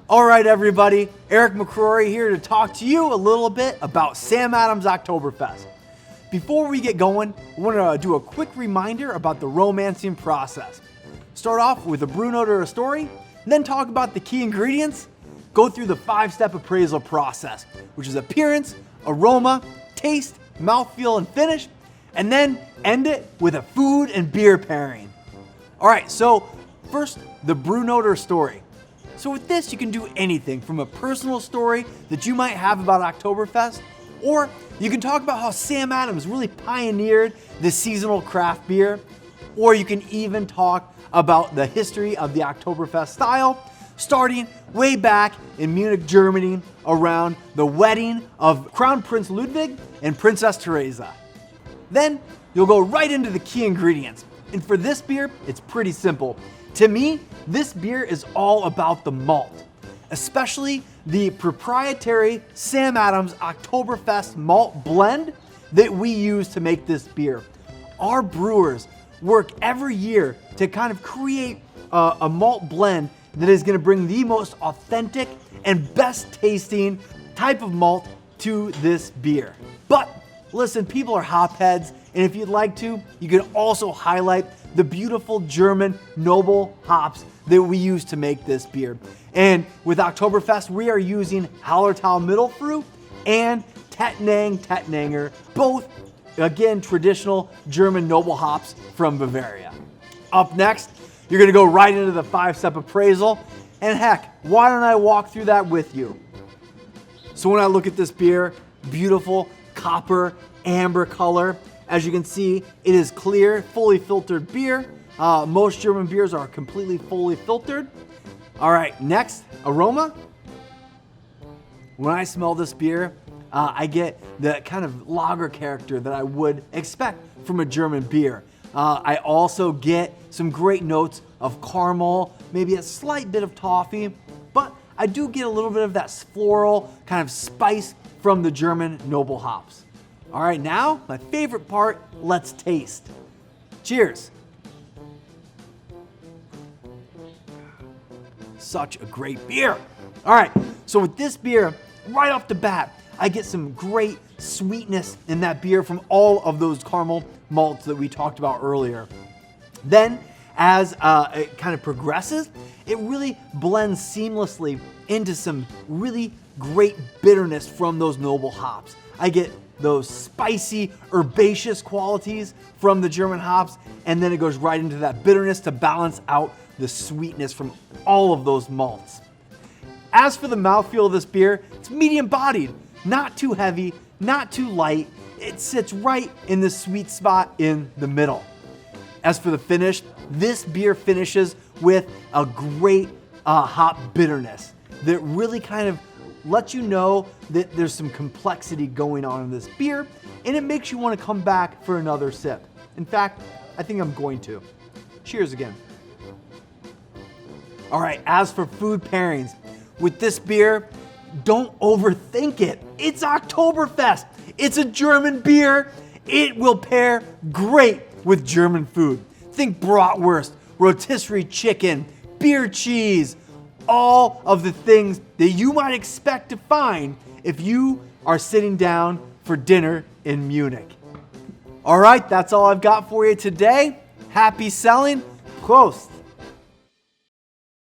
All right, everybody, Eric McCrory here to talk to you a little bit about Sam Adams Octoberfest. Before we get going, I want to do a quick reminder about the romancing process. Start off with a brew note or a story, and then talk about the key ingredients, go through the 5-step appraisal process, which is appearance, aroma, taste, mouthfeel, and finish, and then end it with a food and beer pairing. All right, so first, the brew note or story. So with this, you can do anything from a personal story that you might have about Oktoberfest, or you can talk about how Sam Adams really pioneered the seasonal craft beer, or you can even talk about the history of the Oktoberfest style, starting way back in Munich, Germany, around the wedding of Crown Prince Ludwig and Princess Theresa. Then you'll go right into the key ingredients. And for this beer, it's pretty simple. To me, this beer is all about the malt, especially the proprietary Sam Adams Oktoberfest malt blend that we use to make this beer. Our brewers work every year to kind of create a malt blend that is going to bring the most authentic and best tasting type of malt to this beer. But listen, people are hopheads, and if you'd like to, you can also highlight the beautiful German noble hops that we use to make this beer. And with Oktoberfest, we are using Hallertau Mittelfrüh and Tettnanger, both, again, traditional German noble hops from Bavaria. Up next, you're gonna go right into the 5-step appraisal, and heck, why don't I walk through that with you? So when I look at this beer, beautiful copper amber color. As you can see, it is clear, fully filtered beer. Most German beers are completely fully filtered. All right, next, aroma. When I smell this beer, I get the kind of lager character that I would expect from a German beer. I also get some great notes of caramel, maybe a slight bit of toffee, but I do get a little bit of that floral kind of spice from the German noble hops. All right, now, my favorite part, let's taste. Cheers. Such a great beer. All right, so with this beer, right off the bat, I get some great sweetness in that beer from all of those caramel malts that we talked about earlier. Then, as it kind of progresses, it really blends seamlessly into some really great bitterness from those noble hops. I get those spicy, herbaceous qualities from the German hops, and then it goes right into that bitterness to balance out the sweetness from all of those malts. As for the mouthfeel of this beer, it's medium bodied, not too heavy, not too light. It sits right in the sweet spot in the middle. As for the finish, this beer finishes with a great hop bitterness that really kind of lets you know that there's some complexity going on in this beer, and it makes you want to come back for another sip. In fact, I think I'm going to. Cheers again. All right, as for food pairings, with this beer, don't overthink it. It's Oktoberfest. It's a German beer. It will pair great with German food. Think bratwurst, rotisserie chicken, beer cheese, all of the things that you might expect to find if you are sitting down for dinner in Munich. All right, that's all I've got for you today. Happy selling. Prost.